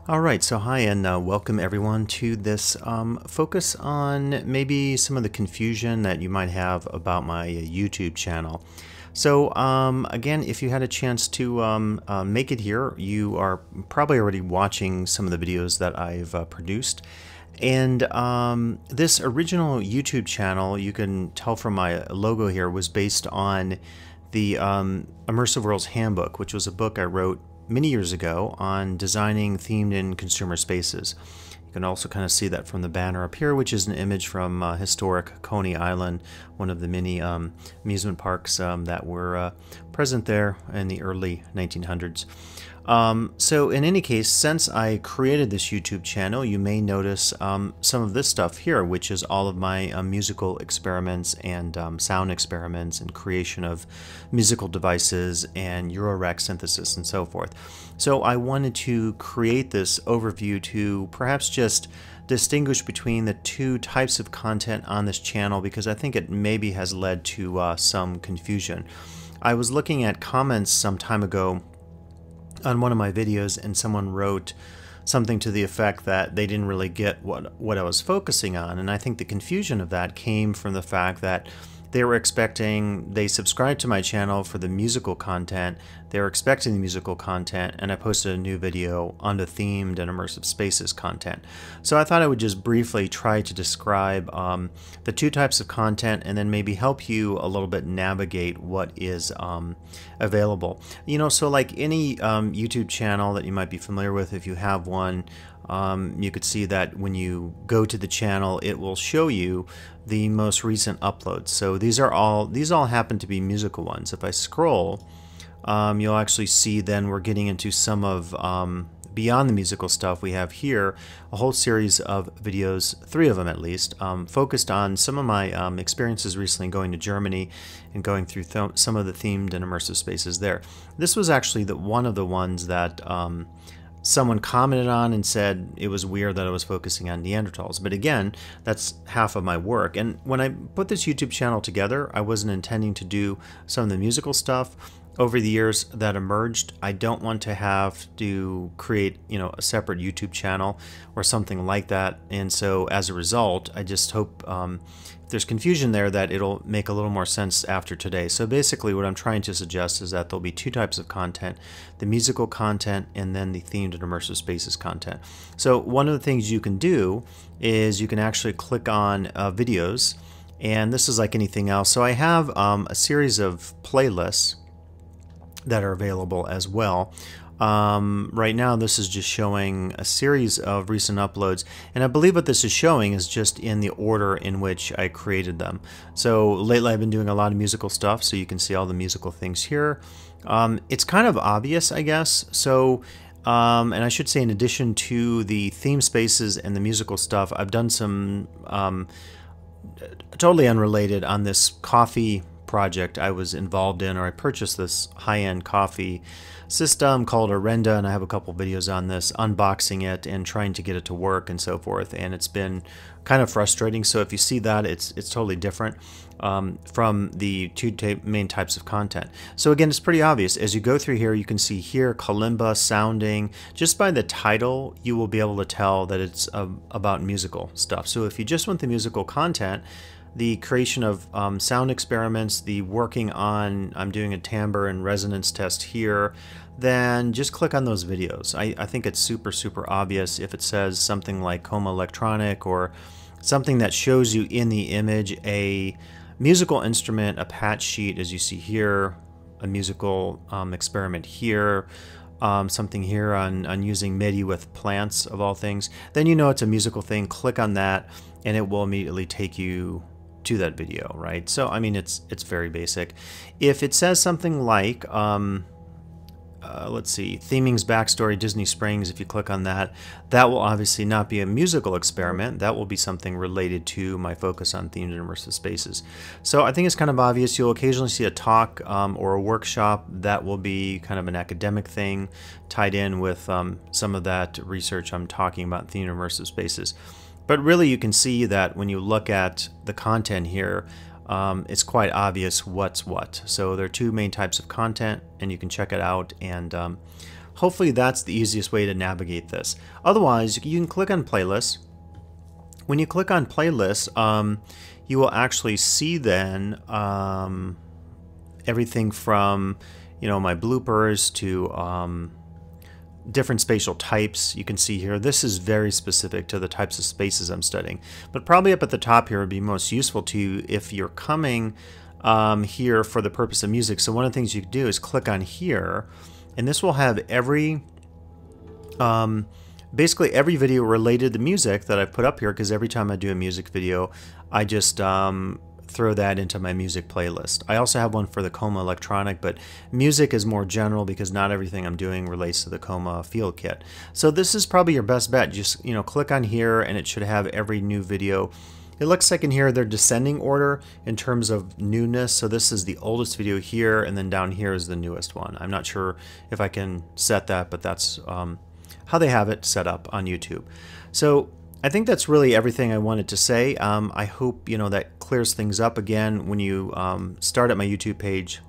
All right, so hi and welcome everyone to this focus on maybe some of the confusion that you might have about my YouTube channel. So again, if you had a chance to make it here, you are probably already watching some of the videos that I've produced. And this original YouTube channel, you can tell from my logo here, was based on the Immersive Worlds Handbook, which was a book I wrote many years ago on designing themed and consumer spaces. You can also kind of see that from the banner up here, which is an image from historic Coney Island, one of the many amusement parks that were present there in the early 1900s. So in any case, since I created this YouTube channel, you may notice some of this stuff here, which is all of my musical experiments and sound experiments and creation of musical devices and Eurorack synthesis and so forth. So I wanted to create this overview to perhaps just distinguish between the two types of content on this channel, because I think it maybe has led to some confusion. I was looking at comments some time ago on one of my videos, and someone wrote something to the effect that they didn't really get what I was focusing on, and I think the confusion of that came from the fact that they subscribed to my channel for the musical content, they were expecting the musical content, and I posted a new video on the themed and immersive spaces content. So I thought I would just briefly try to describe the two types of content and then maybe help you a little bit navigate what is available. You know, so like any YouTube channel that you might be familiar with, if you have one, you could see that when you go to the channel, it will show you the most recent uploads. So these all happen to be musical ones. If I scroll, you'll actually see then we're getting into some of beyond the musical stuff. We have here a whole series of videos, 3 of them at least, focused on some of my experiences recently going to Germany and going through some of the themed and immersive spaces there. This was actually one of the ones that someone commented on and said it was weird that I was focusing on Neanderthals. But again, that's half of my work. And when I put this YouTube channel together, I wasn't intending to do some of the musical stuff. Over the years that emerged, I don't want to have to create, a separate YouTube channel or something like that. And so as a result, I just hope if there's confusion there that it'll make a little more sense after today. So basically what I'm trying to suggest is that there'll be 2 types of content, the musical content and then the themed and immersive spaces content. So one of the things you can do is you can actually click on videos, and this is like anything else. So I have a series of playlists that are available as well. Right now this is just showing a series of recent uploads, and I believe what this is showing is just in the order in which I created them. So lately I've been doing a lot of musical stuff, so you can see all the musical things here. It's kind of obvious, I guess. So and I should say, in addition to the theme spaces and the musical stuff, I've done some totally unrelated on this coffee project I was involved in, or I purchased this high-end coffee system called Arenda, and I have a couple videos on this, unboxing it and trying to get it to work and so forth, and it's been kind of frustrating. So if you see that, it's totally different from the 2 main types of content. So again, it's pretty obvious. As you go through here, you can see here kalimba sounding. Just by the title, you will be able to tell that it's about musical stuff. So if you just want the musical content, the creation of sound experiments, the working on, I'm doing a timbre and resonance test here, then just click on those videos. I think it's super obvious if it says something like Coma Electronic or something that shows you in the image a musical instrument, a patch sheet as you see here, a musical experiment here, something here on using MIDI with plants of all things, then you know it's a musical thing. Click on that and it will immediately take you to that video, right? So I mean, it's very basic. If it says something like let's see, Theming's Backstory Disney Springs, if you click on that, that will obviously not be a musical experiment. That will be something related to my focus on themed and immersive spaces. So I think it's kind of obvious. You'll occasionally see a talk or a workshop that will be kind of an academic thing tied in with some of that research I'm talking about themed and immersive spaces. But really you can see that when you look at the content here, it's quite obvious what's what. So there are 2 main types of content, and you can check it out and hopefully that's the easiest way to navigate this. Otherwise, you can click on playlists. When you click on playlists, you will actually see then everything from, you know, my bloopers to different spatial types. You can see here, this is very specific to the types of spaces I'm studying. But probably up at the top here would be most useful to you if you're coming here for the purpose of music. So one of the things you can do is click on here, and this will have every basically every video related to music that I put up here, because every time I do a music video, I just throw that into my music playlist. I also have one for the Coma electronic, but music is more general because not everything I'm doing relates to the Coma field kit. So this is probably your best bet. Just, you know, click on here and it should have every new video. It looks like in here they're descending order in terms of newness. So this is the oldest video here, and then down here is the newest one. I'm not sure if I can set that, but that's how they have it set up on YouTube. So I think that's really everything I wanted to say. I hope, you know, that clears things up. Again, when you start at my YouTube page,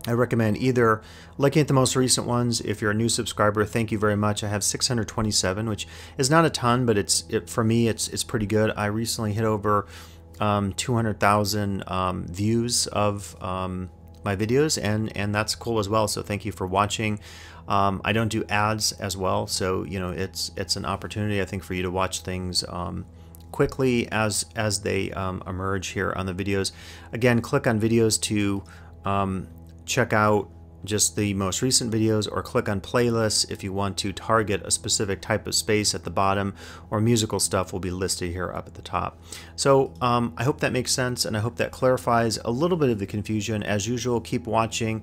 I recommend either looking at the most recent ones. If you're a new subscriber, thank you very much. I have 627, which is not a ton, but for me, it's pretty good. I recently hit over 200,000 views of my videos, and that's cool as well. So thank you for watching. I don't do ads as well, so you know it's an opportunity, I think, for you to watch things quickly as they emerge here on the videos. Again, click on videos to check out just the most recent videos, or click on playlists if you want to target a specific type of space at the bottom, or musical stuff will be listed here up at the top. So I hope that makes sense, and I hope that clarifies a little bit of the confusion. As usual, keep watching.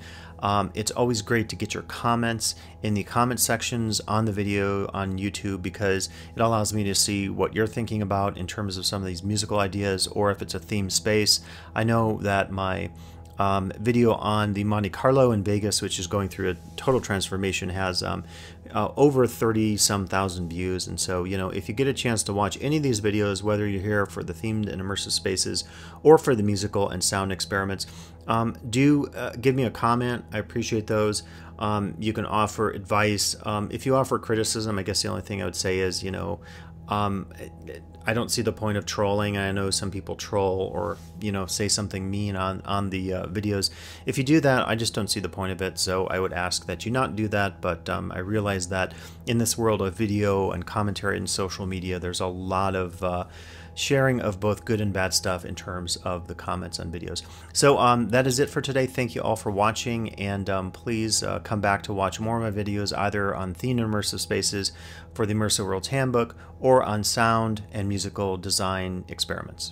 It's always great to get your comments in the comment sections on the video on YouTube, because it allows me to see what you're thinking about in terms of some of these musical ideas, or if it's a theme space. I know that my video on the Monte Carlo in Vegas, which is going through a total transformation, has over 30-some thousand views. And so, you know, if you get a chance to watch any of these videos, whether you're here for the themed and immersive spaces or for the musical and sound experiments, do give me a comment. I appreciate those. You can offer advice. If you offer criticism, I guess the only thing I would say is, you know, I don't see the point of trolling. I know some people troll, or, you know, say something mean on the videos. If you do that, I just don't see the point of it. So I would ask that you not do that. But I realize that in this world of video and commentary and social media, there's a lot of sharing of both good and bad stuff in terms of the comments on videos. So that is it for today. Thank you all for watching, and please come back to watch more of my videos, either on themed and immersive spaces for the Immersive Worlds Handbook, or on sound and musical design experiments.